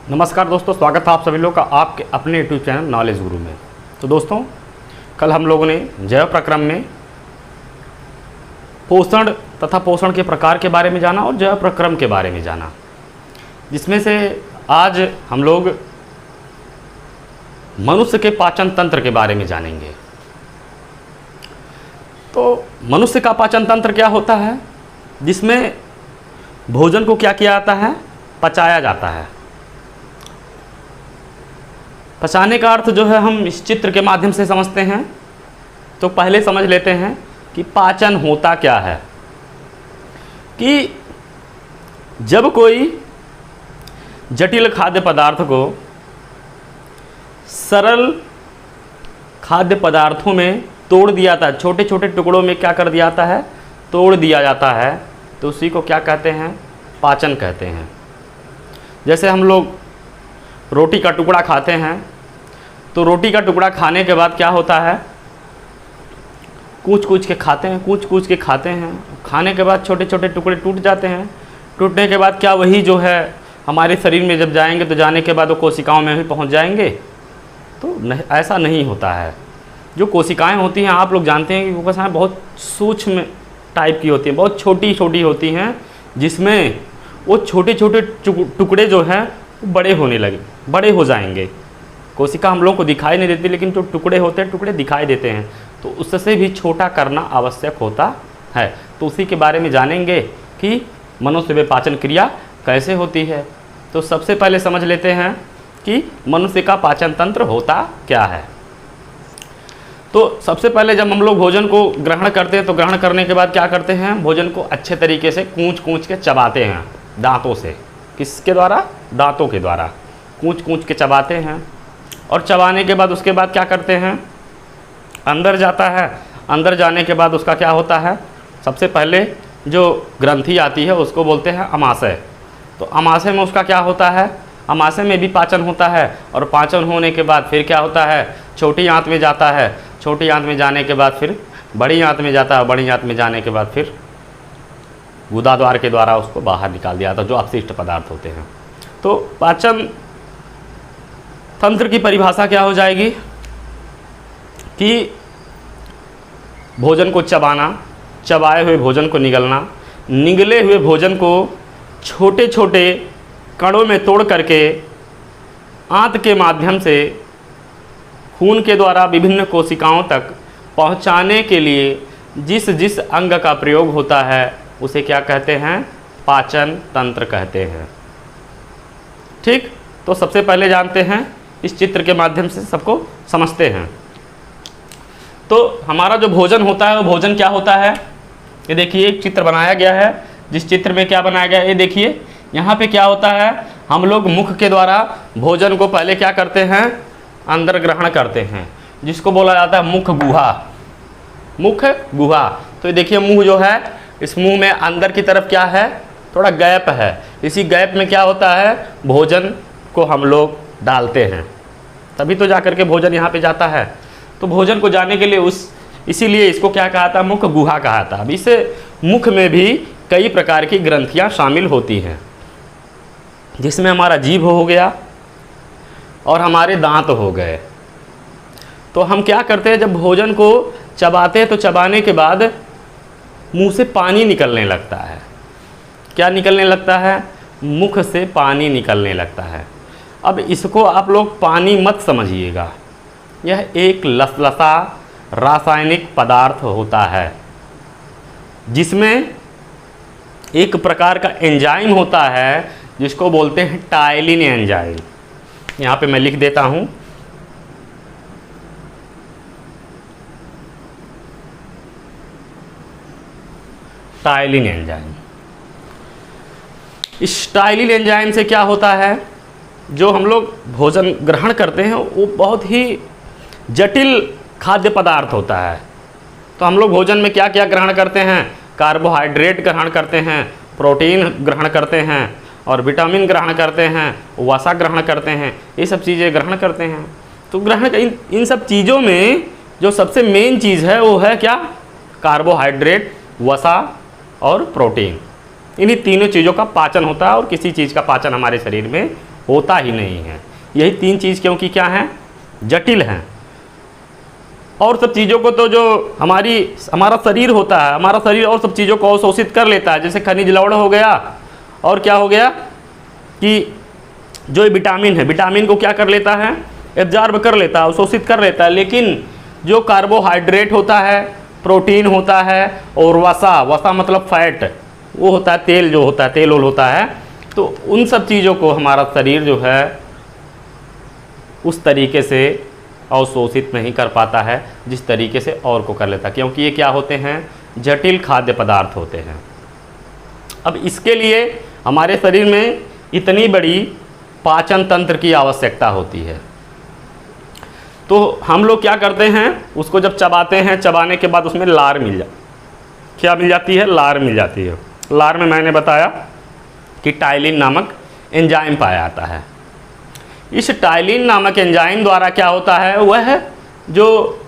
नमस्कार दोस्तों, स्वागत है आप सभी लोग का आपके अपने यूट्यूब चैनल नॉलेज गुरु में। तो दोस्तों, कल हम लोगों ने जैव प्रक्रम में पोषण तथा पोषण के प्रकार के बारे में जाना और जैव प्रक्रम के बारे में जाना, जिसमें से आज हम लोग मनुष्य के पाचन तंत्र के बारे में जानेंगे। तो मनुष्य का पाचन तंत्र क्या होता है, जिसमें भोजन को क्या किया जाता है, पचाया जाता है। पचाने का अर्थ जो है हम इस चित्र के माध्यम से समझते हैं। तो पहले समझ लेते हैं कि पाचन होता क्या है। कि जब कोई जटिल खाद्य पदार्थ को सरल खाद्य पदार्थों में तोड़ दिया जाता है, छोटे छोटे टुकड़ों में क्या कर दिया जाता है, तोड़ दिया जाता है, तो उसी को क्या कहते हैं, पाचन कहते हैं। जैसे हम लोग रोटी का टुकड़ा खाते हैं, तो रोटी का टुकड़ा खाने के बाद क्या होता है, कूच कूच के खाते हैं, कूच कूच के खाते हैं। खाने के बाद छोटे छोटे टुकड़े टूट जाते हैं। टूटने के बाद क्या वही जो है हमारे शरीर में जब जाएंगे तो जाने के बाद वो कोशिकाओं में भी पहुंच जाएंगे? तो नहीं, ऐसा नहीं होता है। जो कोशिकाएं होती हैं, आप लोग जानते हैं कि कोशिकाएं बहुत सूक्ष्म टाइप की होती हैं, बहुत छोटी छोटी होती हैं, जिसमें वो छोटे छोटे टुकड़े जो हैं बड़े होने लगे, बड़े हो जाएंगे। कोशिका हम लोग को दिखाई नहीं देती, लेकिन जो टुकड़े होते हैं टुकड़े दिखाई देते हैं, तो उससे भी छोटा करना आवश्यक होता है। तो उसी के बारे में जानेंगे कि मनुष्य में पाचन क्रिया कैसे होती है। तो सबसे पहले समझ लेते हैं कि मनुष्य का पाचन तंत्र होता क्या है। तो सबसे पहले जब हम लोग भोजन को ग्रहण करते हैं, तो ग्रहण करने के बाद क्या करते हैं, भोजन को अच्छे तरीके से कूच कूच के चबाते हैं दांतों से। किसके द्वारा? दांतों के द्वारा कूच कूच के चबाते हैं। और चबाने के बाद उसके बाद क्या करते हैं, अंदर जाता है। अंदर जाने के बाद उसका क्या होता है, सबसे पहले जो ग्रंथि आती है उसको बोलते हैं अमाशय। तो अमाशय में उसका क्या होता है, अमाशय में भी पाचन होता है। और पाचन होने के बाद फिर क्या होता है, छोटी आंत में जाता है। छोटी आंत में जाने के बाद फिर बड़ी आंत में जाता है। बड़ी आंत में जाने के बाद फिर गुदा द्वार के द्वारा उसको बाहर निकाल दिया जाता है, जो अपशिष्ट पदार्थ होते हैं। तो पाचन तंत्र की परिभाषा क्या हो जाएगी कि भोजन को चबाना, चबाए हुए भोजन को निगलना, निगले हुए भोजन को छोटे छोटे कणों में तोड़ करके आंत के माध्यम से खून के द्वारा विभिन्न कोशिकाओं तक पहुंचाने के लिए जिस जिस अंग का प्रयोग होता है उसे क्या कहते हैं, पाचन तंत्र कहते हैं। ठीक, तो सबसे पहले जानते हैं, इस चित्र के माध्यम से सबको समझते हैं। तो हमारा जो भोजन होता है वो भोजन क्या होता है, ये देखिए एक चित्र बनाया गया है। जिस चित्र में क्या बनाया गया है, ये देखिए यहाँ पे क्या होता है, हम लोग मुख के द्वारा भोजन को पहले क्या करते हैं, अंदर ग्रहण करते हैं, जिसको बोला जाता है मुख गुहा। मुख गुहा। तो ये देखिए मुंह जो है, इस मुंह में अंदर की तरफ क्या है, थोड़ा गैप है। इसी गैप में क्या होता है, भोजन को हम लोग डालते हैं, तभी तो जाकर के भोजन यहाँ पे जाता है। तो भोजन को जाने के लिए इसीलिए इसको क्या कहा था, मुख गुहा कहा था। अब इसे मुख में भी कई प्रकार की ग्रंथियाँ शामिल होती हैं, जिसमें हमारा जीभ हो गया और हमारे दांत हो गए। तो हम क्या करते हैं, जब भोजन को चबाते हैं तो चबाने के बाद मुंह से पानी निकलने लगता है। क्या निकलने लगता है, मुख से पानी निकलने लगता है। अब इसको आप लोग पानी मत समझिएगा, यह एक लसलसा रासायनिक पदार्थ होता है, जिसमें एक प्रकार का एंजाइम होता है जिसको बोलते हैं टाइलिन एंजाइम। यहाँ पे मैं लिख देता हूँ, टाइलिन एंजाइम। इस टाइलिन एंजाइम से क्या होता है, जो हम लोग भोजन ग्रहण करते हैं वो बहुत ही जटिल खाद्य पदार्थ होता है। तो हम लोग भोजन में क्या क्या ग्रहण करते हैं, कार्बोहाइड्रेट ग्रहण करते हैं, प्रोटीन ग्रहण करते हैं, और विटामिन ग्रहण करते हैं, वसा ग्रहण करते हैं, ये सब चीज़ें ग्रहण करते हैं। तो ग्रहण इन सब चीज़ों में जो सबसे मेन चीज़ है वो है क्या, कार्बोहाइड्रेट, वसा और प्रोटीन। इन्हीं तीनों चीज़ों का पाचन होता है और किसी चीज़ का पाचन हमारे शरीर में होता ही नहीं है। यही तीन चीज़ क्योंकि क्या हैं, जटिल हैं। और सब चीज़ों को तो जो हमारा शरीर होता है, हमारा शरीर और सब चीज़ों को अवशोषित कर लेता है। जैसे खनिज लवण हो गया, और क्या हो गया कि जो विटामिन है, विटामिन को क्या कर लेता है, एब्जॉर्ब कर लेता है, अवशोषित कर लेता है। लेकिन जो कार्बोहाइड्रेट होता है, प्रोटीन होता है, और वसा मतलब फैट, वो होता है तेल, जो होता है तेल ओल होता है, तो उन सब चीज़ों को हमारा शरीर जो है उस तरीके से अवशोषित नहीं कर पाता है जिस तरीके से और को कर लेता है, क्योंकि ये क्या होते हैं, जटिल खाद्य पदार्थ होते हैं। अब इसके लिए हमारे शरीर में इतनी बड़ी पाचन तंत्र की आवश्यकता होती है। तो हम लोग क्या करते हैं, उसको जब चबाते हैं, चबाने के बाद उसमें लार क्या मिल जाती है, लार मिल जाती है। लार में मैंने बताया कि टाइलिन नामक एंजाइम पाया जाता है। इस टाइलिन नामक एंजाइम द्वारा क्या होता है, वह जो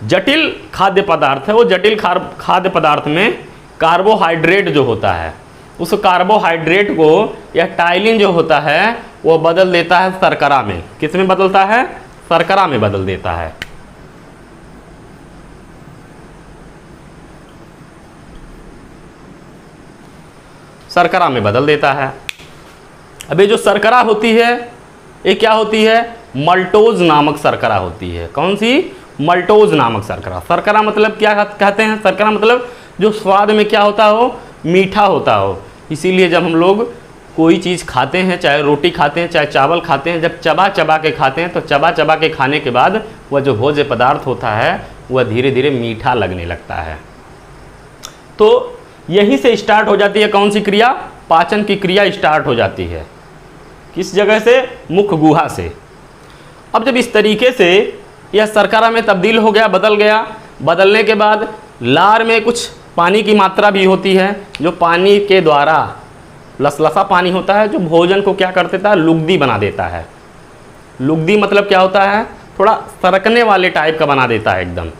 जटिल खाद्य पदार्थ है, वो जटिल खाद्य पदार्थ में कार्बोहाइड्रेट जो होता है, उस कार्बोहाइड्रेट को यह टाइलिन जो होता है वो बदल देता है शर्करा में। किस में बदलता है, शर्करा में बदल देता है। शर्करा में बदल देता है। अब ये जो शर्करा होती है, ये क्या होती है, मल्टोज नामक शर्करा होती है। कौन सी, मल्टोज नामक शर्करा। शर्करा मतलब क्या कहते हैं, शर्करा मतलब जो स्वाद में क्या होता हो, मीठा होता हो। इसीलिए जब हम लोग कोई चीज़ खाते हैं, चाहे रोटी खाते हैं, चाहे चावल खाते हैं, जब चबा चबा के खाते हैं, तो चबा चबा के खाने के बाद वह जो भोज्य पदार्थ होता है वह धीरे धीरे मीठा लगने लगता है। तो यहीं से स्टार्ट हो जाती है कौन सी क्रिया, पाचन की क्रिया स्टार्ट हो जाती है। किस जगह से, मुख गुहा से। अब जब इस तरीके से यह शर्करा में तब्दील हो गया, बदल गया, बदलने के बाद लार में कुछ पानी की मात्रा भी होती है, जो पानी के द्वारा लसलसा पानी होता है, जो भोजन को क्या कर देता है, लुगदी बना देता है। लुगदी मतलब क्या होता है, थोड़ा सरकने वाले टाइप का बना देता है एकदम।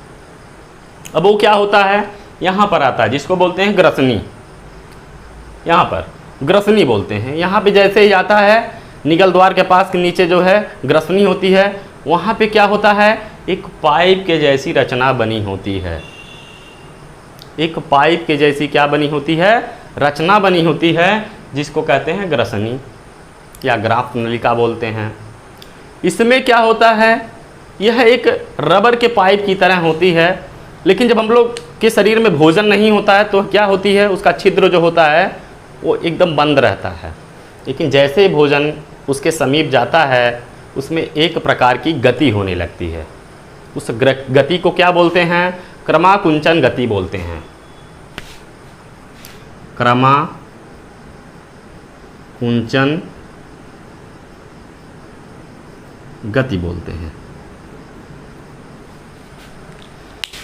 अब वो क्या होता है, यहाँ पर आता है, जिसको बोलते हैं ग्रसनी। यहाँ पर ग्रसनी बोलते हैं। यहाँ पे जैसे ही आता है, निगल द्वार के पास के नीचे जो है ग्रसनी होती है, वहाँ पे क्या होता है, एक पाइप के जैसी रचना बनी होती है। एक पाइप के जैसी क्या बनी होती है, रचना बनी होती है, जिसको कहते हैं ग्रसनी या ग्राफ नलिका बोलते हैं। इसमें क्या होता है, यह एक रबर के पाइप की तरह होती है। लेकिन जब हम लोग के शरीर में भोजन नहीं होता है तो क्या होती है, उसका छिद्र जो होता है वो एकदम बंद रहता है। लेकिन जैसे भोजन उसके समीप जाता है, उसमें एक प्रकार की गति होने लगती है। उस गति को क्या बोलते हैं, क्रमाकुंचन गति बोलते हैं। क्रमाकुंचन गति बोलते हैं।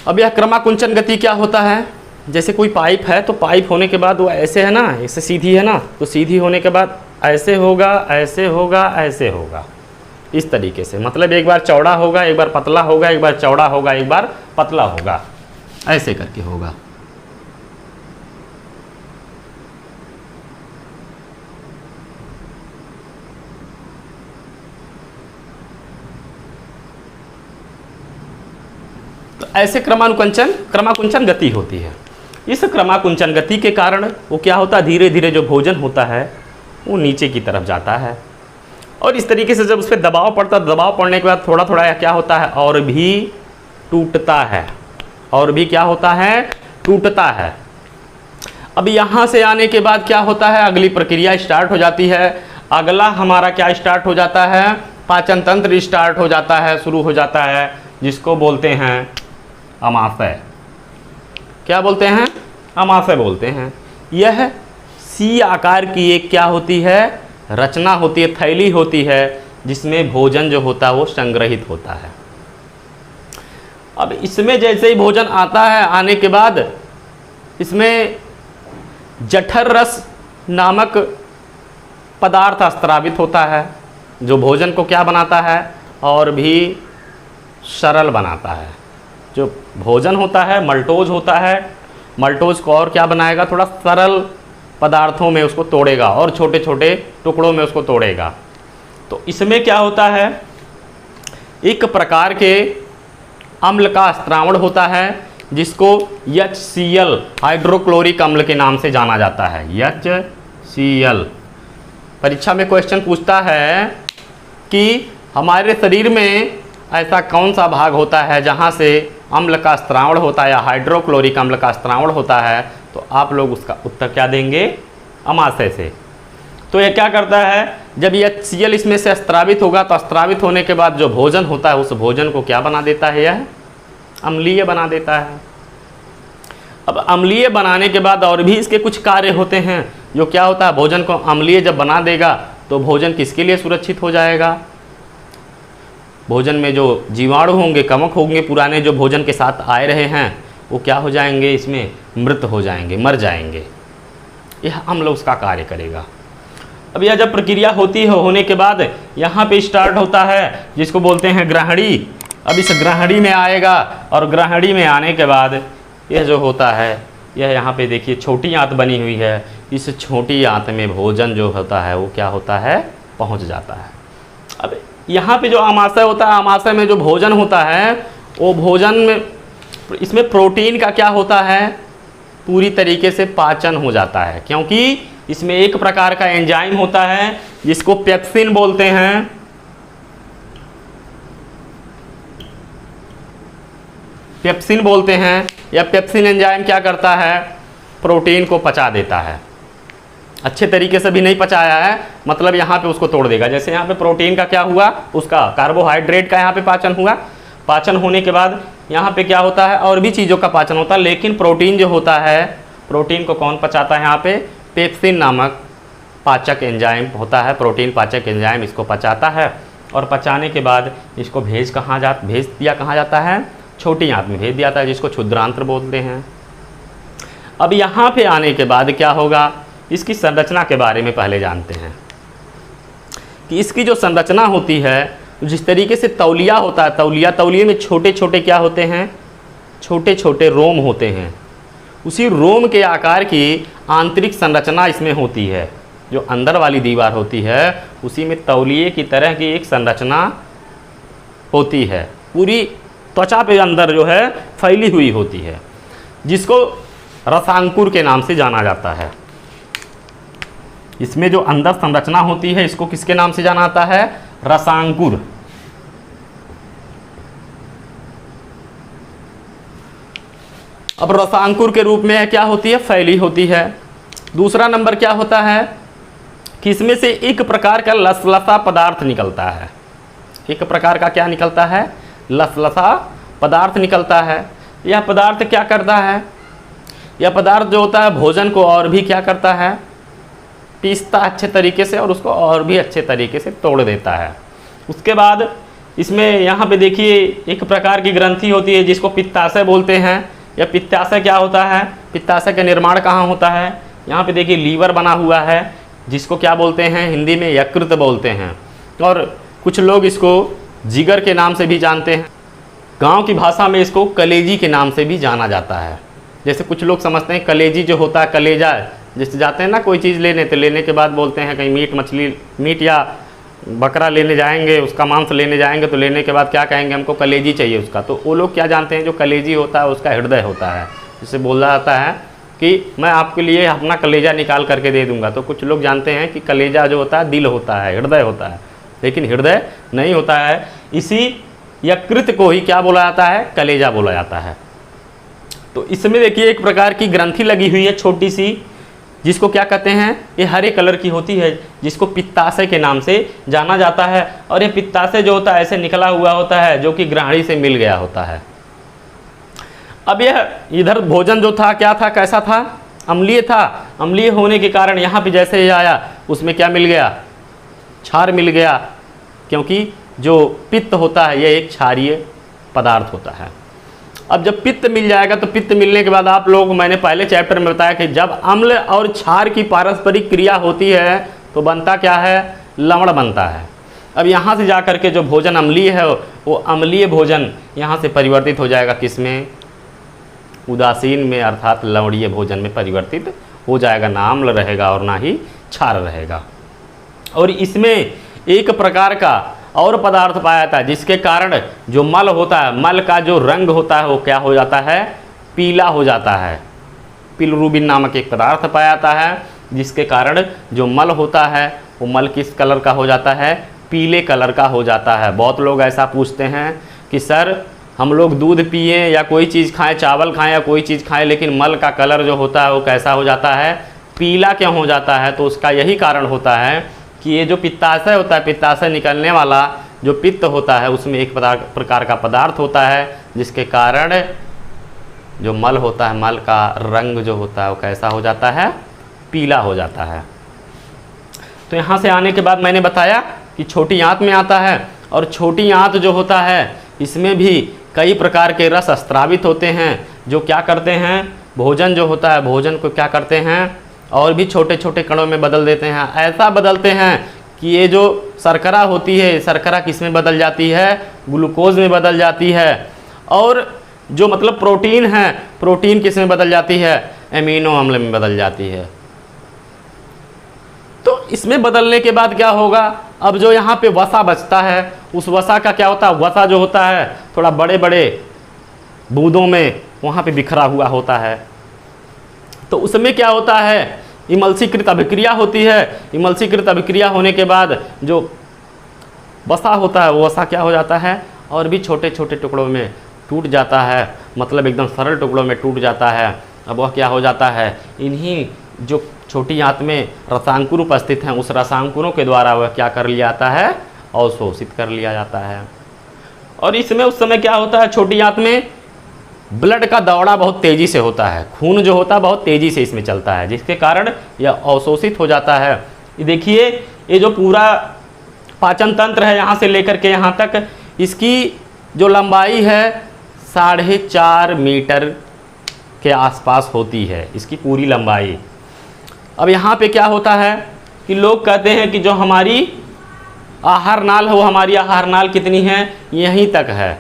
अब यह क्रमाकुंचन गति क्या होता है, जैसे कोई पाइप है, तो पाइप होने के बाद वो ऐसे है ना, ऐसे सीधी है ना, तो सीधी होने के बाद ऐसे होगा, ऐसे होगा, ऐसे होगा, इस तरीके से। मतलब एक बार चौड़ा होगा, एक बार पतला होगा, एक बार चौड़ा होगा, एक बार पतला होगा, ऐसे करके होगा। तो ऐसे क्रमाकुंचन गति होती है। इस क्रमाकुंचन गति के कारण वो क्या होता है, धीरे धीरे जो भोजन होता है वो नीचे की तरफ जाता है। और इस तरीके से जब उस पर दबाव पड़ता है, दबाव पड़ने के बाद थोड़ा थोड़ा क्या होता है, और भी टूटता है, और भी क्या होता है, टूटता है। अब यहाँ से आने के बाद क्या होता है, अगली प्रक्रिया स्टार्ट हो जाती है। अगला हमारा क्या स्टार्ट हो जाता है, पाचन तंत्र स्टार्ट हो जाता है, शुरू हो जाता है, जिसको बोलते हैं अमाशय। क्या बोलते हैं, अमाशय बोलते हैं। यह सी आकार की एक क्या होती है, रचना होती है, थैली होती है, जिसमें भोजन जो होता है वो संग्रहित होता है। अब इसमें जैसे ही भोजन आता है, आने के बाद इसमें जठर रस नामक पदार्थ स्रावित होता है, जो भोजन को क्या बनाता है, और भी सरल बनाता है। जो भोजन होता है, मल्टोज होता है, मल्टोज को और क्या बनाएगा, थोड़ा सरल पदार्थों में उसको तोड़ेगा और छोटे छोटे टुकड़ों में उसको तोड़ेगा। तो इसमें क्या होता है, एक प्रकार के अम्ल का स्त्रावण होता है जिसको HCl हाइड्रोक्लोरिक अम्ल के नाम से जाना जाता है। HCl परीक्षा में क्वेश्चन पूछता है कि हमारे शरीर में ऐसा कौन सा भाग होता है जहाँ से अम्ल का स्त्रावण होता है या हाइड्रोक्लोरिक अम्ल का स्त्रावण होता है, तो आप लोग उसका उत्तर क्या देंगे, अमाशय से। तो ये क्या करता है, जब ये HCl इसमें से स्त्रावित होगा तो स्त्रावित होने के बाद जो भोजन होता है उस भोजन को क्या बना देता है, यह अम्लीय बना देता है। अब अम्लीय बनाने के बाद और भी इसके कुछ कार्य होते हैं, जो क्या होता है, भोजन को अम्लीय जब बना देगा तो भोजन किसके लिए सुरक्षित हो जाएगा, भोजन में जो जीवाणु होंगे, कवक होंगे, पुराने जो भोजन के साथ आए रहे हैं, वो क्या हो जाएंगे, इसमें मृत हो जाएंगे, मर जाएंगे। यह अम्ल उसका कार्य करेगा। अब यह जब प्रक्रिया होती है, होने के बाद यहाँ पे स्टार्ट होता है जिसको बोलते हैं ग्रहणी। अब इस ग्रहणी में आएगा और ग्रहणी में आने के बाद यह जो होता है, यह यहाँ पे देखिए छोटी आंत बनी हुई है, इस छोटी आंत में भोजन जो होता है वो क्या होता है, पहुँच जाता है। अब यहाँ पे जो अमाशय होता है, अमाशय में जो भोजन होता है वो भोजन में, इसमें प्रोटीन का क्या होता है, पूरी तरीके से पाचन हो जाता है, क्योंकि इसमें एक प्रकार का एंजाइम होता है जिसको पेप्सिन बोलते हैं। पेप्सिन बोलते हैं। यह पेप्सिन एंजाइम क्या करता है, प्रोटीन को पचा देता है। अच्छे तरीके से भी नहीं पचाया है, मतलब यहाँ पे उसको तोड़ देगा। जैसे यहाँ पे प्रोटीन का क्या हुआ, उसका कार्बोहाइड्रेट का यहाँ पे पाचन हुआ। पाचन होने के बाद यहाँ पे क्या होता है, और भी चीज़ों का पाचन होता है, लेकिन प्रोटीन जो होता है, प्रोटीन को कौन पचाता है, यहाँ पे पेप्सिन नामक पाचक एंजाइम होता है, प्रोटीन पाचक एंजाइम इसको पचाता है। और पचाने के बाद इसको भेज दिया कहाँ जाता है, छोटी आंत में भेज दिया जाता है, जिसको क्षुद्रांत्र बोलते हैं। अब यहाँ पे आने के बाद क्या होगा, इसकी संरचना के बारे में पहले जानते हैं कि इसकी जो संरचना होती है, जिस तरीके से तौलिया होता है, तौलिए में छोटे छोटे क्या होते हैं, छोटे छोटे रोम होते हैं। उसी रोम के आकार की आंतरिक संरचना इसमें होती है। जो अंदर वाली दीवार होती है उसी में तौलिए की तरह की एक संरचना होती है, पूरी त्वचा पे अंदर जो है फैली हुई होती है, जिसको रसांकुर के नाम से जाना जाता है। इसमें जो अंदर संरचना होती है इसको किसके नाम से जाना जाता है, रसांकुर। अब रसांकुर के रूप में क्या होती है, फैली होती है। दूसरा नंबर क्या होता है कि इसमें से एक प्रकार का लसलसा पदार्थ निकलता है। एक प्रकार का क्या निकलता है, लसलसा पदार्थ निकलता है। यह पदार्थ क्या करता है, यह पदार्थ जो होता है भोजन को और भी क्या करता है, पीसता अच्छे तरीके से और उसको और भी अच्छे तरीके से तोड़ देता है। उसके बाद इसमें यहाँ पे देखिए एक प्रकार की ग्रंथि होती है जिसको पित्ताशय बोलते हैं। यह पित्ताशय क्या होता है, पित्ताशय का निर्माण कहाँ होता है, यहाँ पे देखिए लीवर बना हुआ है, जिसको क्या बोलते हैं, हिंदी में यकृत बोलते हैं, और कुछ लोग इसको जिगर के नाम से भी जानते हैं। गांव की भाषा में इसको कलेजी के नाम से भी जाना जाता है। जैसे कुछ लोग समझते हैं कलेजी जो होता है, कलेजा, जैसे जाते हैं ना कोई चीज़ लेने, तो लेने के बाद बोलते हैं कहीं मीट मछली, मीट या बकरा लेने जाएंगे, उसका मांस लेने जाएंगे, तो लेने के बाद क्या कहेंगे, हमको कलेजी चाहिए उसका। तो वो लोग क्या जानते हैं, जो कलेजी होता है उसका हृदय होता है, जिसे बोला जाता है कि मैं आपके लिए अपना कलेजा निकाल करके दे दूंगा। तो कुछ लोग जानते हैं कि कलेजा जो होता है दिल होता है, हृदय होता है, लेकिन हृदय नहीं होता है। इसी यकृत को ही क्या बोला जाता है, कलेजा बोला जाता है। तो इसमें देखिए एक प्रकार की ग्रंथि लगी हुई है छोटी सी, जिसको क्या कहते हैं, ये हरे कलर की होती है, जिसको पित्ताशय के नाम से जाना जाता है। और ये पित्ताशय जो होता है ऐसे निकला हुआ होता है, जो कि ग्रहणी से मिल गया होता है। अब यह इधर भोजन जो था क्या था, कैसा था, अम्लीय था। अम्लीय होने के कारण यहाँ पे जैसे ही आया उसमें क्या मिल गया, क्षार मिल गया, क्योंकि जो पित्त होता है यह एक क्षारीय पदार्थ होता है। अब जब पित्त मिल जाएगा तो पित्त मिलने के बाद आप लोग, मैंने पहले चैप्टर में बताया कि जब अम्ल और क्षार की पारस्परिक क्रिया होती है तो बनता क्या है, लवण बनता है। अब यहाँ से जा कर के जो भोजन अम्लीय है वो अम्लीय भोजन यहाँ से परिवर्तित हो जाएगा किसमें, उदासीन में, अर्थात लवणीय भोजन में परिवर्तित हो जाएगा। ना अम्ल रहेगा और ना ही क्षार रहेगा। और इसमें एक प्रकार का और पदार्थ पाया जाता है जिसके कारण जो मल होता है, मल का जो रंग होता है वो क्या हो जाता है, पीला हो जाता है। बिलिरुबिन नामक एक पदार्थ पाया जाता है जिसके कारण जो मल होता है वो मल किस कलर का हो जाता है, पीले कलर का हो जाता है। बहुत लोग ऐसा पूछते हैं कि सर हम लोग दूध पिए या कोई चीज़ खाएं, चावल खाएं या कोई चीज़ खाएं, लेकिन मल का कलर जो होता है वो कैसा हो जाता है, पीला क्यों हो जाता है? तो उसका यही कारण होता है कि ये जो पित्ताशय होता है, पित्ताशय निकलने वाला जो पित्त होता है उसमें एक प्रकार का पदार्थ होता है जिसके कारण जो मल होता है, मल का रंग जो होता है वो कैसा हो जाता है, पीला हो जाता है। तो यहाँ से आने के बाद मैंने बताया कि छोटी आंत में आता है, और छोटी आंत जो होता है इसमें भी कई प्रकार के रस स्रावित होते हैं जो क्या करते हैं, भोजन जो होता है, भोजन को क्या करते हैं और भी छोटे छोटे कणों में बदल देते हैं। ऐसा बदलते हैं कि ये जो शर्करा होती है, शर्करा किस में बदल जाती है, ग्लूकोज में बदल जाती है। और जो मतलब प्रोटीन है, प्रोटीन किस में बदल जाती है, एमिनो अम्ल में बदल जाती है। तो इसमें बदलने के बाद क्या होगा, अब जो यहाँ पे वसा बचता है उस वसा का क्या होता है, वसा जो होता है थोड़ा बड़े बड़े बूंदों में वहाँ पे बिखरा हुआ होता है। तो उसमें क्या होता है, इमल्सीकृत अभिक्रिया होती है। इमल्सीकृत अभिक्रिया होने के बाद जो वसा होता है वो वसा क्या हो जाता है और भी छोटे छोटे टुकड़ों में टूट जाता है, मतलब एकदम सरल टुकड़ों में टूट जाता है। अब वह क्या हो जाता है, इन्हीं जो छोटी आंत में रसांकुर उपस्थित हैं उस रसांकुरों के द्वारा वह क्या कर लिया जाता है, अवशोषित कर लिया जाता है। और इसमें उस समय क्या होता है, छोटी आंत में ब्लड का दौड़ा बहुत तेज़ी से होता है, खून जो होता है बहुत तेज़ी से इसमें चलता है, जिसके कारण यह अवशोषित हो जाता है। ये देखिए, ये जो पूरा पाचन तंत्र है यहाँ से लेकर के यहाँ तक, इसकी जो लंबाई है 4.5 मीटर के आसपास होती है, इसकी पूरी लंबाई। अब यहाँ पे क्या होता है कि लोग कहते हैं कि जो हमारी आहार नाल है वो हमारी आहार नाल कितनी है, यहीं तक है,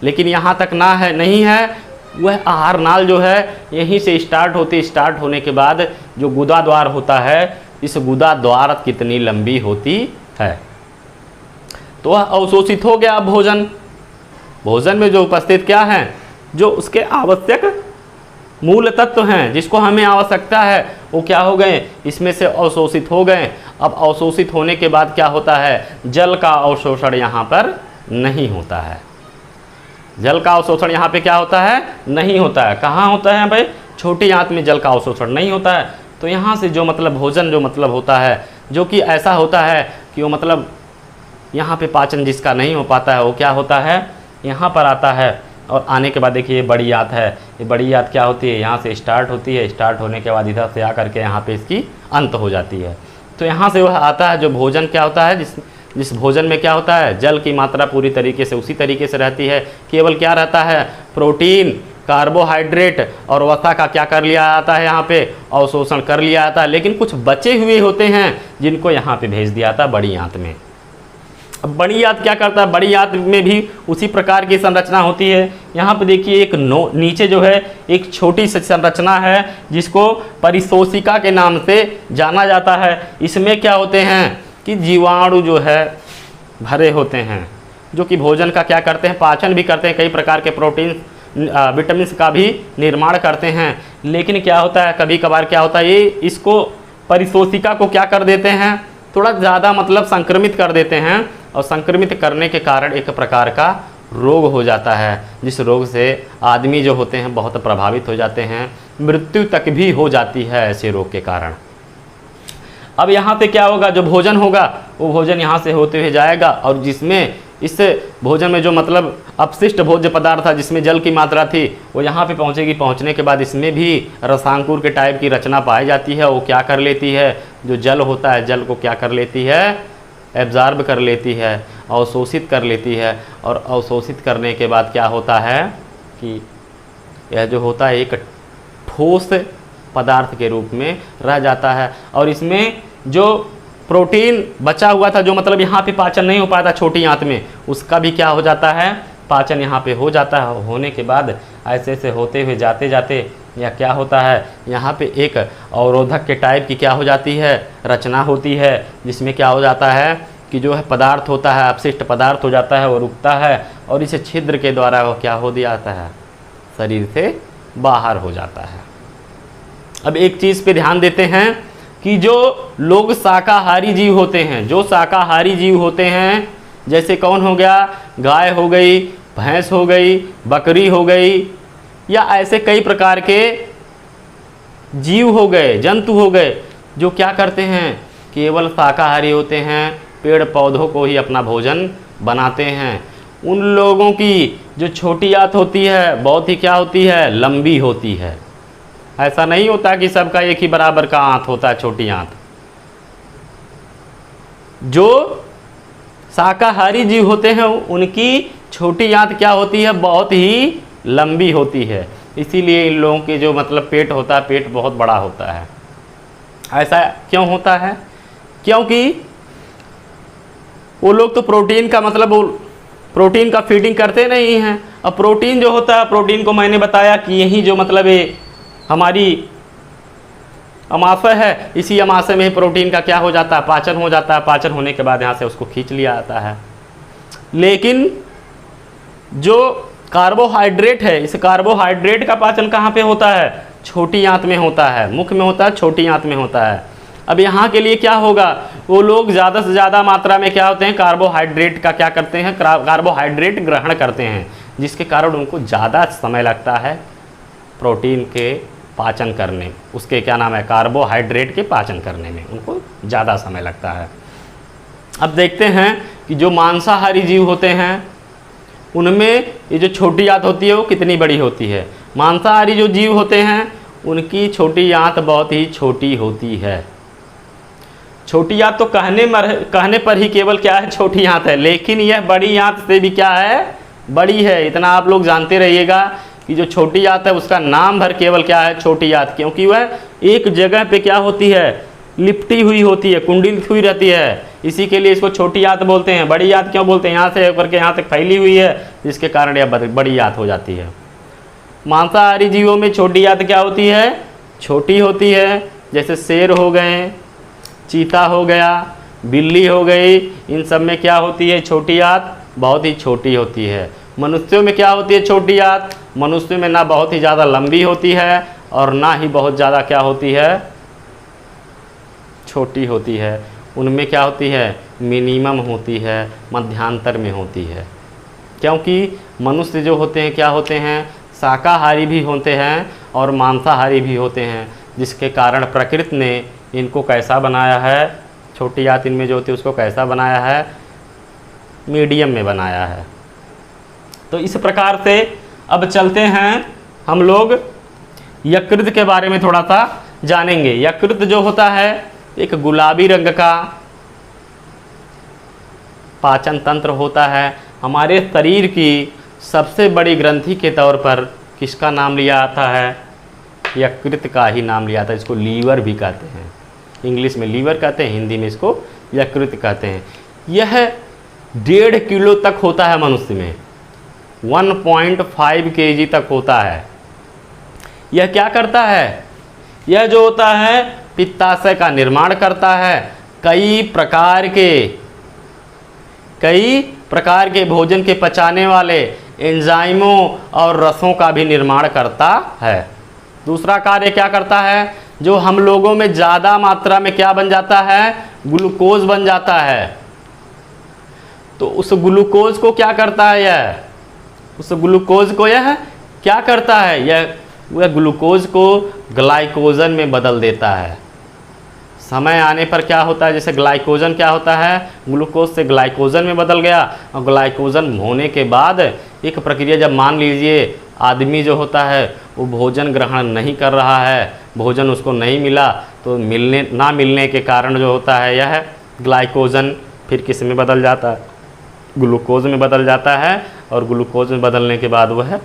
लेकिन यहाँ तक ना है, नहीं है। वह आहार नाल जो है यहीं से स्टार्ट होती, स्टार्ट होने के बाद जो गुदा द्वार होता है, इस गुदा द्वार कितनी लंबी होती है। तो वह अवशोषित हो गया। भोजन, भोजन में जो उपस्थित क्या है, जो उसके आवश्यक मूल तत्व हैं जिसको हमें आवश्यकता है वो क्या हो गए, इसमें से अवशोषित हो गए। अब अवशोषित होने के बाद क्या होता है, जल का अवशोषण यहाँ पर नहीं होता है। जल का अवशोषण यहाँ पे क्या होता है, नहीं होता है। कहाँ होता है, यहाँ पे छोटी आंत में जल का अवशोषण नहीं होता है। तो यहाँ से जो मतलब भोजन जो मतलब होता है, जो कि ऐसा होता है कि वो मतलब यहाँ पे पाचन जिसका नहीं हो पाता है वो क्या होता है, यहाँ पर आता है। और आने के बाद देखिए ये बड़ी आंत है, ये बड़ी आंत क्या होती है, यहाँ से स्टार्ट होती है, स्टार्ट होने के बाद इधर से आकर के यहाँ पे इसकी अंत हो जाती है। तो यहाँ से वह आता है जो भोजन क्या होता है, जिस भोजन में क्या होता है, जल की मात्रा पूरी तरीके से उसी तरीके से रहती है। केवल क्या रहता है, प्रोटीन, कार्बोहाइड्रेट और वसा का क्या कर लिया जाता है, यहाँ पे अवशोषण कर लिया जाता है। लेकिन कुछ बचे हुए होते हैं जिनको यहाँ पे भेज दिया जाता है बड़ी आंत में। अब बड़ी आंत क्या करता है, बड़ी आंत में भी उसी प्रकार की संरचना होती है। यहाँ पे देखिए एक नीचे जो है एक छोटी सी संरचना है जिसको परिशोषिका के नाम से जाना जाता है। इसमें क्या होते हैं कि जीवाणु जो है भरे होते हैं, जो कि भोजन का क्या करते हैं, पाचन भी करते हैं, कई प्रकार के प्रोटीन विटामिन का भी निर्माण करते हैं। लेकिन क्या होता है, कभी कभार क्या होता है, ये इसको परिशोषिका को क्या कर देते हैं, थोड़ा ज़्यादा मतलब संक्रमित कर देते हैं। और संक्रमित करने के कारण एक प्रकार का रोग हो जाता है, जिस रोग से आदमी जो होते हैं बहुत प्रभावित हो जाते हैं, मृत्यु तक भी हो जाती है ऐसे रोग के कारण। अब यहाँ पे क्या होगा, जो भोजन होगा वो भोजन यहाँ से होते हुए जाएगा, और जिसमें इस भोजन में जो मतलब अपशिष्ट भोज्य पदार्थ था जिसमें जल की मात्रा थी वो यहाँ पे पहुँचेगी। पहुँचने के बाद इसमें भी रसांकुर के टाइप की रचना पाई जाती है। वो क्या कर लेती है, जो जल होता है जल को क्या कर लेती है, एब्जॉर्ब कर लेती है, अवशोषित कर लेती है। और अवशोषित करने के बाद क्या होता है कि यह जो होता है एक ठोस पदार्थ के रूप में रह जाता है। और इसमें जो प्रोटीन बचा हुआ था, जो मतलब यहाँ पे पाचन नहीं हो पाया था छोटी आंत में, उसका भी क्या हो जाता है, पाचन यहाँ पे हो जाता है। होने के बाद ऐसे ऐसे होते हुए जाते जाते या क्या होता है, यहाँ पे एक अवरोधक के टाइप की क्या हो जाती है, रचना होती है, जिसमें क्या हो जाता है कि जो है पदार्थ होता है अपशिष्ट पदार्थ हो जाता है, वो रुकता है और इसे छिद्र के द्वारा वो क्या हो जाता है, शरीर से बाहर हो जाता है। अब एक चीज़ पे ध्यान देते हैं कि जो लोग शाकाहारी जीव होते हैं, जो शाकाहारी जीव होते हैं, जैसे कौन हो गया, गाय हो गई, भैंस हो गई, बकरी हो गई, या ऐसे कई प्रकार के जीव हो गए, जंतु हो गए, जो क्या करते हैं, केवल शाकाहारी होते हैं, पेड़ पौधों को ही अपना भोजन बनाते हैं। उन लोगों की जो छोटी आंत होती है बहुत ही क्या होती है, लंबी होती है। ऐसा नहीं होता कि सबका एक ही बराबर का आंत होता है, छोटी आंत। जो शाकाहारी जीव होते हैं उनकी छोटी आंत क्या होती है, बहुत ही लंबी होती है। इसीलिए इन लोगों के जो मतलब पेट होता है, पेट बहुत बड़ा होता है। ऐसा क्यों होता है, क्योंकि वो लोग तो प्रोटीन का मतलब प्रोटीन का फीडिंग करते नहीं हैं। अब प्रोटीन जो होता है, प्रोटीन को मैंने बताया कि यही जो मतलब ये हमारी अमाशय है, इसी अमाशय में प्रोटीन का क्या हो जाता है, पाचन हो जाता है। पाचन होने के बाद यहाँ से उसको खींच लिया जाता है। लेकिन जो कार्बोहाइड्रेट है, इस कार्बोहाइड्रेट का पाचन कहाँ पे होता है, छोटी आंत में होता है, मुख में होता है, छोटी आंत में होता है। अब यहाँ के लिए क्या होगा, वो लोग ज़्यादा से ज़्यादा मात्रा में क्या होते हैं, कार्बोहाइड्रेट का क्या करते हैं, कार्बोहाइड्रेट ग्रहण करते हैं, जिसके कारण उनको ज़्यादा समय लगता है प्रोटीन के पाचन करने, उसके क्या नाम है, कार्बोहाइड्रेट के पाचन करने में उनको ज़्यादा समय लगता है। अब देखते हैं कि जो मांसाहारी जीव होते हैं उनमें ये जो छोटी आंत होती है वो कितनी बड़ी होती है। मांसाहारी जो जीव होते हैं उनकी छोटी आंत बहुत ही छोटी होती है। छोटी आंत तो कहने पर ही केवल क्या है, छोटी आंत है, लेकिन यह बड़ी आंत से भी क्या है, बड़ी है। इतना आप लोग जानते रहिएगा कि जो छोटी आंत है उसका नाम भर केवल क्या है, छोटी आंत, क्योंकि वह एक जगह पे क्या होती है, लिपटी हुई होती है, कुंडलित हुई रहती है। इसी के लिए इसको छोटी आंत बोलते हैं। बड़ी आंत क्यों बोलते हैं, यहाँ से करके यहाँ तक फैली हुई है, जिसके कारण यह बड़ी आंत हो जाती है। मांसाहारी जीवों में छोटी आंत क्या होती है, छोटी होती है। जैसे शेर हो गए, चीता हो गया, बिल्ली हो गई, इन सब में क्या होती है, छोटी आंत बहुत ही छोटी होती है। मनुष्यों में क्या होती है छोटी आंत, मनुष्य में ना बहुत ही ज़्यादा लंबी होती है और ना ही बहुत ज़्यादा क्या होती है, छोटी होती है। उनमें क्या होती है, मिनिमम होती है, मध्यांतर में होती है। क्योंकि मनुष्य जो होते हैं क्या होते हैं, शाकाहारी भी होते हैं और मांसाहारी भी होते हैं, जिसके कारण प्रकृति ने इनको कैसा बनाया है, छोटी आंत इनमें जो होती है उसको कैसा बनाया है, मीडियम में बनाया है। तो इस प्रकार से अब चलते हैं हम लोग यकृत के बारे में थोड़ा सा जानेंगे। यकृत जो होता है एक गुलाबी रंग का पाचन तंत्र होता है। हमारे शरीर की सबसे बड़ी ग्रंथि के तौर पर किसका नाम लिया जाता है, यकृत का ही नाम लिया जाता है। इसको लीवर भी कहते हैं, इंग्लिश में लीवर कहते हैं, हिंदी में इसको यकृत कहते हैं। यह 1.5 किलो तक होता है मनुष्य में, 1.5 kg तक होता है। यह क्या करता है, यह जो होता है पित्ताशय का निर्माण करता है, कई प्रकार के भोजन के पचाने वाले एंजाइमों और रसों का भी निर्माण करता है। दूसरा कार्य क्या करता है, जो हम लोगों में ज़्यादा मात्रा में क्या बन जाता है, ग्लूकोज बन जाता है। तो उस ग्लूकोज को क्या करता है, यह उस ग्लूकोज को यह क्या करता है, वह ग्लूकोज को ग्लाइकोजन में बदल देता है। समय आने पर क्या होता है, जैसे ग्लाइकोजन क्या होता है, ग्लूकोज से ग्लाइकोजन में बदल गया, और ग्लाइकोजन होने के बाद एक प्रक्रिया, जब मान लीजिए आदमी जो होता है वो भोजन ग्रहण नहीं कर रहा है, भोजन उसको नहीं मिला, तो ना मिलने के कारण जो होता है यह ग्लाइकोजन फिर किस में बदल जाता है, ग्लूकोज में बदल जाता है। और ग्लूकोज में बदलने के बाद वह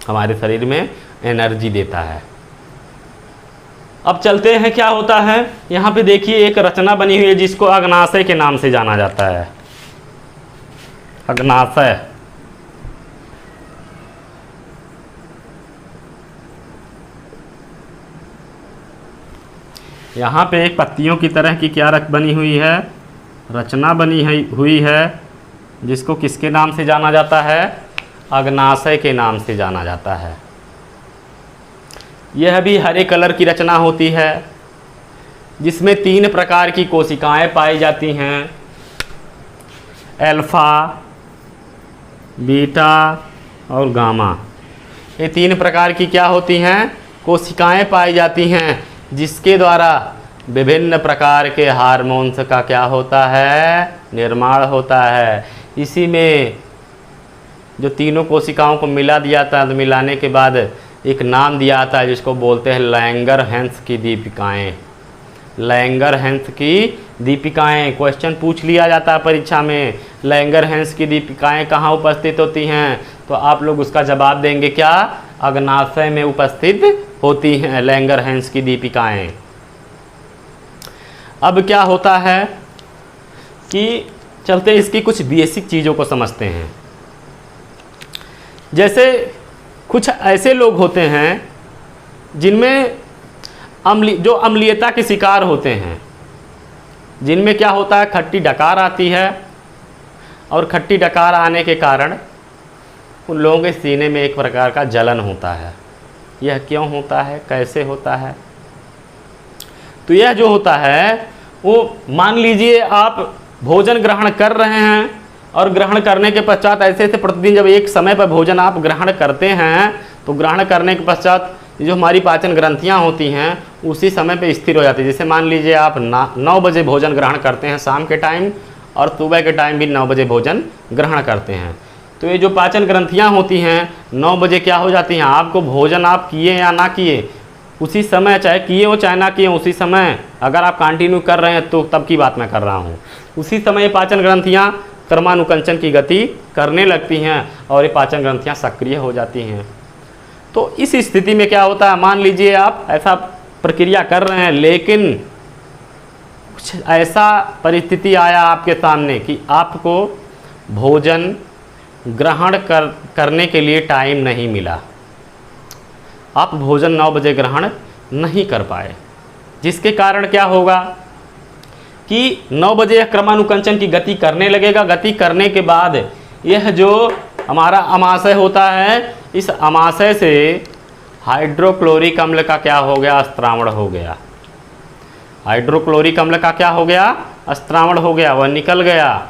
हमारे शरीर में एनर्जी देता है। अब चलते हैं क्या होता है, यहाँ पे देखिए एक रचना बनी हुई है जिसको अग्नाशय के नाम से जाना जाता है। अग्नाशय, यहाँ पे एक पत्तियों की तरह की क्या बनी हुई है, रचना बनी हुई है जिसको किसके नाम से जाना जाता है? अग्नाशय के नाम से जाना जाता है। यह भी हरे कलर की रचना होती है जिसमें 3 प्रकार की कोशिकाएं पाई जाती हैं, अल्फा, बीटा और गामा। ये 3 प्रकार की क्या होती हैं? कोशिकाएं पाई जाती हैं जिसके द्वारा विभिन्न प्रकार के हार्मोन्स का क्या होता है? निर्माण होता है। इसी में जो तीनों कोशिकाओं को मिला दिया था, तो मिलाने के बाद एक नाम दिया आता है जिसको बोलते हैं लैंगरहैंस की दीपिकाएं। लैंगरहैंस की दीपिकाएं क्वेश्चन पूछ लिया जाता है परीक्षा में, लैंगरहैंस की दीपिकाएं कहाँ उपस्थित होती हैं? तो आप लोग उसका जवाब देंगे क्या? अग्नाशय में उपस्थित होती हैं लैंगरहैंस की दीपिकाएं। अब क्या होता है कि चलते इसकी कुछ बेसिक चीज़ों को समझते हैं। जैसे कुछ ऐसे लोग होते हैं जिनमें जो अम्लीयता के शिकार होते हैं, जिनमें क्या होता है? खट्टी डकार आती है और खट्टी डकार आने के कारण उन लोगों के सीने में एक प्रकार का जलन होता है। यह क्यों होता है? कैसे होता है? तो यह जो होता है वो मान लीजिए आप भोजन ग्रहण कर रहे हैं और ग्रहण करने के पश्चात ऐसे प्रतिदिन जब एक समय पर भोजन आप ग्रहण करते हैं तो ग्रहण करने के पश्चात जो हमारी पाचन ग्रंथियां होती हैं उसी समय पे स्थिर हो जाती है। जैसे मान लीजिए आप 9 बजे भोजन ग्रहण करते हैं शाम के टाइम, और सुबह के टाइम भी 9 बजे भोजन ग्रहण करते हैं, तो ये जो पाचन ग्रंथियां होती हैं 9 बजे क्या हो जाती हैं? आपको भोजन आप किए या ना किए उसी समय, चाहे किए हो चाहे ना किए उसी समय, अगर आप कंटिन्यू कर रहे हैं तो तब की बात मैं कर रहा हूँ, उसी समय पाचन ग्रंथियाँ क्रमानुकंचन की गति करने लगती हैं और ये पाचन ग्रंथियाँ सक्रिय हो जाती हैं। तो इस स्थिति में क्या होता है? मान लीजिए आप ऐसा प्रक्रिया कर रहे हैं, लेकिन कुछ ऐसा परिस्थिति आया आपके सामने कि आपको भोजन ग्रहण करने के लिए टाइम नहीं मिला, आप भोजन 9 बजे ग्रहण नहीं कर पाए, जिसके कारण क्या होगा कि 9 बजे यह क्रमानुकंचन की गति करने लगेगा। गति करने के बाद यह जो हमारा अमाशय होता है, इस अमाशय से हाइड्रोक्लोरिक अम्ल का क्या हो गया? स्त्रावण हो गया। हाइड्रोक्लोरिक अम्ल का क्या हो गया? स्त्रावण हो गया, वह निकल गया।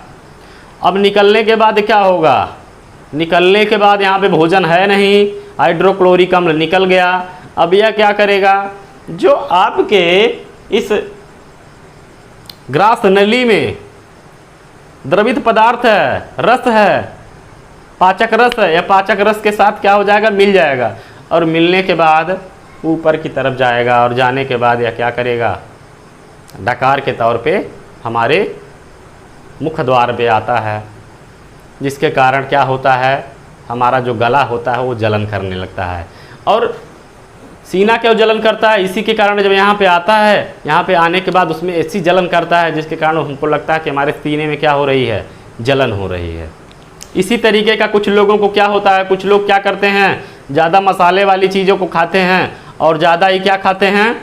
अब निकलने के बाद क्या होगा? निकलने के बाद यहाँ पे भोजन है नहीं, हाइड्रोक्लोरिक अम्ल निकल गया। अब यह क्या करेगा? जो आपके इस ग्रास नली में द्रवित पदार्थ है, रस है, पाचक रस है, या पाचक रस के साथ क्या हो जाएगा? मिल जाएगा, और मिलने के बाद ऊपर की तरफ जाएगा, और जाने के बाद यह क्या करेगा? डकार के तौर पे हमारे मुख द्वार पे आता है, जिसके कारण क्या होता है? हमारा जो गला होता है वो जलन करने लगता है। और सीना क्यों जलन करता है? इसी के कारण जब यहाँ पे आता है, यहाँ पे आने के बाद उसमें ऐसी जलन करता है जिसके कारण हमको लगता है कि हमारे सीने में क्या हो रही है? जलन हो रही है। इसी तरीके का कुछ लोगों को क्या होता है? कुछ लोग क्या करते हैं? ज़्यादा मसाले वाली चीज़ों को खाते हैं और ज़्यादा ही क्या खाते हैं?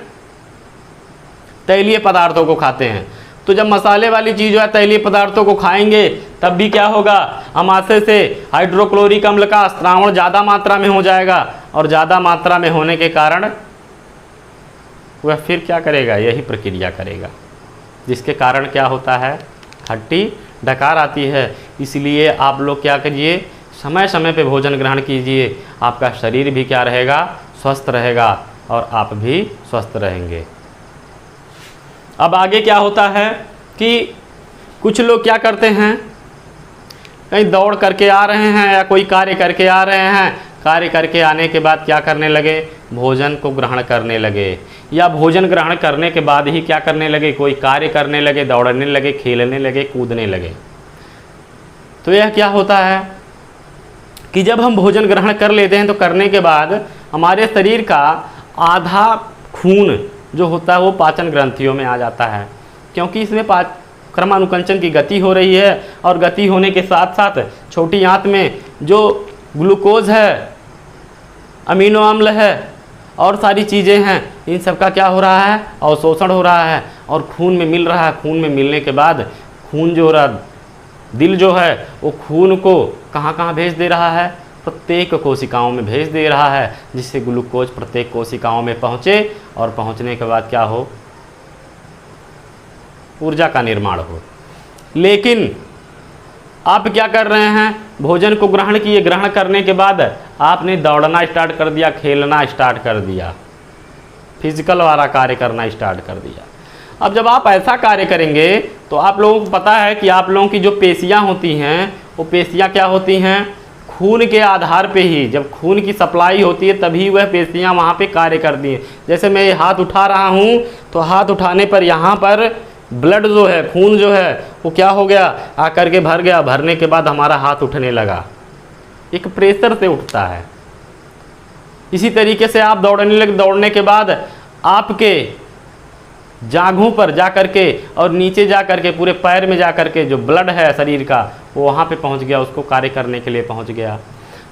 तैलीय पदार्थों को खाते हैं। तो जब मसाले वाली चीज़ है तैलीय पदार्थों को खाएंगे तब भी क्या होगा? अमाशय से हाइड्रोक्लोरिक अम्ल का स्त्रावण ज़्यादा मात्रा में हो जाएगा, और ज़्यादा मात्रा में होने के कारण वह फिर क्या करेगा? यही प्रक्रिया करेगा, जिसके कारण क्या होता है? खट्टी डकार आती है। इसलिए आप लोग क्या करिए? समय समय पे भोजन ग्रहण कीजिए, आपका शरीर भी क्या रहेगा? स्वस्थ रहेगा, और आप भी स्वस्थ रहेंगे। अब आगे क्या होता है कि कुछ लोग क्या करते हैं? कहीं दौड़ करके आ रहे हैं या कोई कार्य करके आ रहे हैं, कार्य करके आने के बाद क्या करने लगे? भोजन को ग्रहण करने लगे, या भोजन ग्रहण करने के बाद ही क्या करने लगे? कोई कार्य करने लगे, दौड़ने लगे, खेलने लगे, कूदने लगे। तो यह क्या होता है कि जब हम भोजन ग्रहण कर लेते हैं तो करने के बाद हमारे शरीर का आधा खून जो होता है वो पाचन ग्रंथियों में आ जाता है, क्योंकि इसमें क्रमानुकंचन की गति हो रही है, और गति होने के साथ साथ छोटी आंत में जो ग्लूकोज है, अमीनो अम्ल है और सारी चीज़ें हैं, इन सब का क्या हो रहा है? अवशोषण हो रहा है और खून में मिल रहा है। खून में मिलने के बाद खून जो रहा, दिल जो है वो खून को कहाँ कहाँ भेज दे रहा है, प्रत्येक कोशिकाओं में भेज दे रहा है, जिससे ग्लूकोज प्रत्येक कोशिकाओं में पहुँचे और पहुँचने के बाद क्या हो, ऊर्जा का निर्माण हो। लेकिन आप क्या कर रहे हैं, भोजन को ग्रहण किए, ग्रहण करने के बाद आपने दौड़ना स्टार्ट कर दिया, खेलना स्टार्ट कर दिया, फिजिकल वाला कार्य करना स्टार्ट कर दिया। अब जब आप ऐसा कार्य करेंगे तो आप लोगों को पता है कि आप लोगों की जो पेशियां होती हैं वो पेशियां क्या होती हैं, खून के आधार पे ही, जब खून की सप्लाई होती है तभी वह पेशियां वहाँ पे कार्य करती हैं। जैसे मैं ये हाथ उठा रहा हूँ तो हाथ उठाने पर यहाँ पर ब्लड जो है, खून जो है वो क्या हो गया, आकर के भर गया, भरने के बाद हमारा हाथ उठने लगा, एक प्रेशर से उठता है। इसी तरीके से आप दौड़ने लगे, दौड़ने के बाद आपके जांघों पर जा कर के और नीचे जा कर के पूरे पैर में जा कर के जो ब्लड है शरीर का वो वहाँ पे पहुँच गया, उसको कार्य करने के लिए पहुँच गया।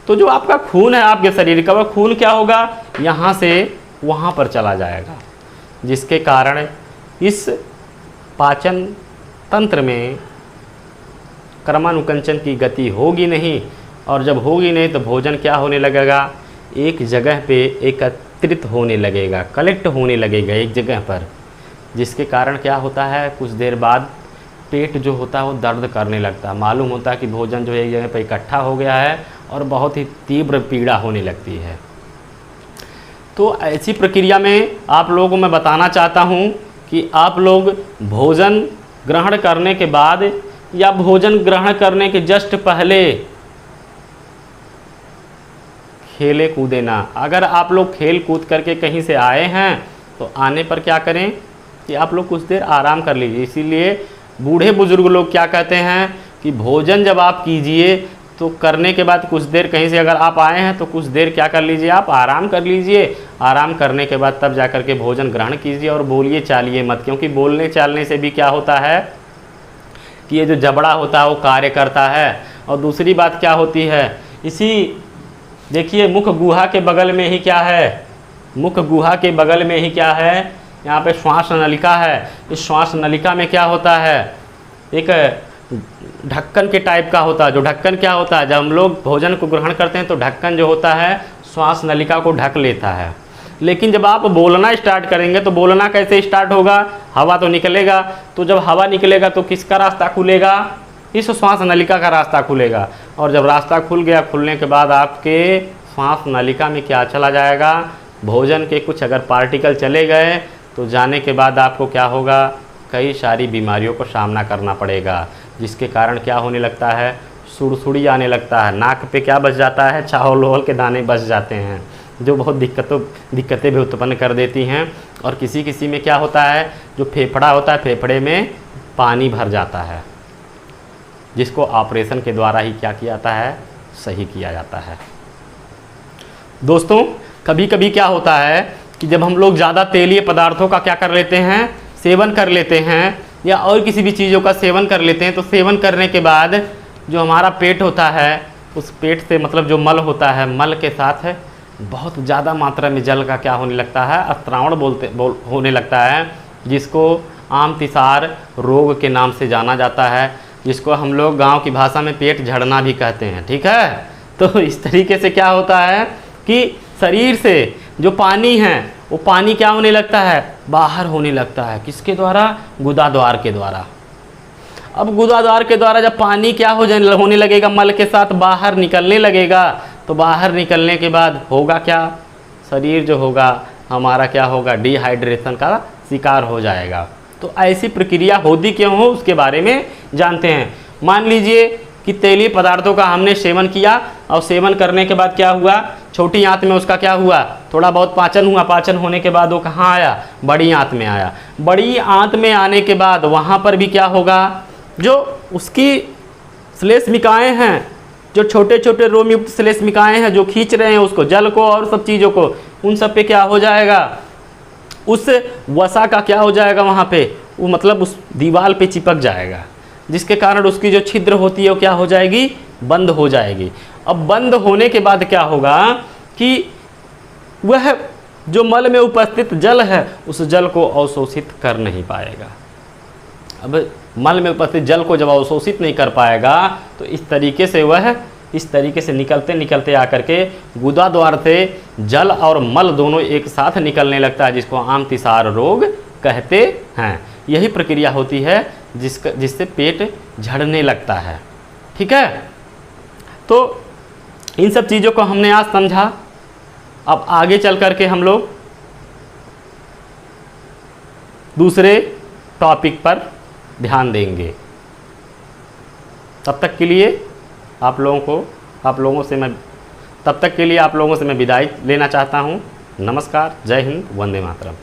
तो जो आपका खून है आपके शरीर का, वह खून क्या होगा, यहाँ से वहाँ पर चला जाएगा, जिसके कारण इस पाचन तंत्र में क्रमानुकंचन की गति होगी नहीं, और जब होगी नहीं तो भोजन क्या होने लगेगा, एक जगह पे एकत्रित होने लगेगा, कलेक्ट होने लगेगा एक जगह पर, जिसके कारण क्या होता है, कुछ देर बाद पेट जो होता है वो दर्द करने लगता है। मालूम होता है कि भोजन जो है एक जगह पर इकट्ठा हो गया है और बहुत ही तीव्र पीड़ा होने लगती है। तो ऐसी प्रक्रिया में आप लोगों को मैं बताना चाहता हूँ कि आप लोग भोजन ग्रहण करने के बाद या भोजन ग्रहण करने के जस्ट पहले खेले कूदे ना। अगर आप लोग खेल कूद करके कहीं से आए हैं तो आने पर क्या करें कि आप लोग कुछ देर आराम कर लीजिए। इसीलिए बूढ़े बुजुर्ग लोग क्या कहते हैं कि भोजन जब आप कीजिए तो करने के बाद कुछ देर कहीं से अगर आप आए हैं तो कुछ देर क्या कर लीजिए, आप आराम कर लीजिए। आराम करने के बाद तब जा कर के भोजन ग्रहण कीजिए और बोलिए चालिए मत, क्योंकि बोलने चालने से भी क्या होता है कि ये जो जबड़ा होता है वो कार्य करता है। और दूसरी बात क्या होती है, इसी देखिए मुख गुहा के बगल में ही क्या है, मुख गुहा के बगल में ही क्या है, यहाँ पे श्वास नलिका है। इस श्वास नलिका में क्या होता है, एक ढक्कन के टाइप का होता है। जो ढक्कन क्या होता है, जब हम लोग भोजन को ग्रहण करते हैं तो ढक्कन जो होता है श्वास नलिका को ढक लेता है। लेकिन जब आप बोलना स्टार्ट करेंगे तो बोलना कैसे स्टार्ट होगा, हवा तो निकलेगा। तो जब हवा निकलेगा तो किसका रास्ता खुलेगा, इस श्वास नलिका का रास्ता खुलेगा। और जब रास्ता खुल गया, खुलने के बाद आपके श्वास नलिका में क्या चला जाएगा, भोजन के कुछ अगर पार्टिकल चले गए तो जाने के बाद आपको क्या होगा, कई सारी बीमारियों को सामना करना पड़ेगा, जिसके कारण क्या होने लगता है, सुड़सुड़ी आने लगता है, नाक पे क्या बच जाता है, चावल ओवल के दाने बच जाते हैं, जो बहुत दिक्कतें भी उत्पन्न कर देती हैं। और किसी किसी में क्या होता है, जो फेफड़ा होता है फेफड़े में पानी भर जाता है, जिसको ऑपरेशन के द्वारा ही क्या किया जाता है, सही किया जाता है। दोस्तों कभी कभी क्या होता है कि जब हम लोग ज़्यादा तेलीय पदार्थों का क्या कर लेते हैं, सेवन कर लेते हैं, या और किसी भी चीज़ों का सेवन कर लेते हैं, तो सेवन करने के बाद जो हमारा पेट होता है, उस पेट से मतलब जो मल होता है, मल के साथ है बहुत ज़्यादा मात्रा में जल का क्या होने लगता है, अस्तरावण होने लगता है, जिसको आमतिसार रोग के नाम से जाना जाता है, जिसको हम लोग गांव की भाषा में पेट झड़ना भी कहते हैं। ठीक है, तो इस तरीके से क्या होता है कि शरीर से जो पानी है वो पानी क्या होने लगता है, बाहर होने लगता है। किसके द्वारा, गुदाद्वार के द्वारा। अब गुदाद्वार के द्वारा जब पानी क्या होने लगेगा, मल के साथ बाहर निकलने लगेगा, तो बाहर निकलने के बाद होगा क्या, शरीर जो होगा हमारा क्या होगा, डिहाइड्रेशन का शिकार हो जाएगा। तो ऐसी प्रक्रिया होती क्यों हो उसके बारे में जानते हैं। मान लीजिए कि तेलीय पदार्थों का हमने सेवन किया और सेवन करने के बाद क्या हुआ, छोटी आंत में उसका क्या हुआ, थोड़ा बहुत पाचन हुआ। पाचन होने के बाद वो कहाँ आया, बड़ी आंत में आया। बड़ी आंत में आने के बाद वहाँ पर भी क्या होगा, जो उसकी श्लेष्मिकाएँ हैं, जो छोटे छोटे रोमयुक्त श्लेष्मिकाएँ हैं जो खींच रहे हैं उसको, जल को और सब चीज़ों को, उन सब पे क्या हो जाएगा, उस वसा का क्या हो जाएगा वहाँ पे, वो मतलब उस दीवार पे चिपक जाएगा, जिसके कारण उसकी जो छिद्र होती है वो क्या हो जाएगी, बंद हो जाएगी। अब बंद होने के बाद क्या होगा कि वह जो मल में उपस्थित जल है उस जल को अवशोषित कर नहीं पाएगा। अब मल में उपस्थित जल को जब अवशोषित नहीं कर पाएगा तो इस तरीके से वह इस तरीके से निकलते निकलते आकर के गुदा द्वार से जल और मल दोनों एक साथ निकलने लगता है, जिसको आमतिसार रोग कहते हैं। यही प्रक्रिया होती है जिससे पेट झड़ने लगता है। ठीक है, तो इन सब चीज़ों को हमने आज समझा। अब आगे चल करके हम लोग दूसरे टॉपिक पर ध्यान देंगे। तब तक के लिए आप लोगों से मैं विदाई लेना चाहता हूँ। नमस्कार, जय हिंद, वंदे मातरम।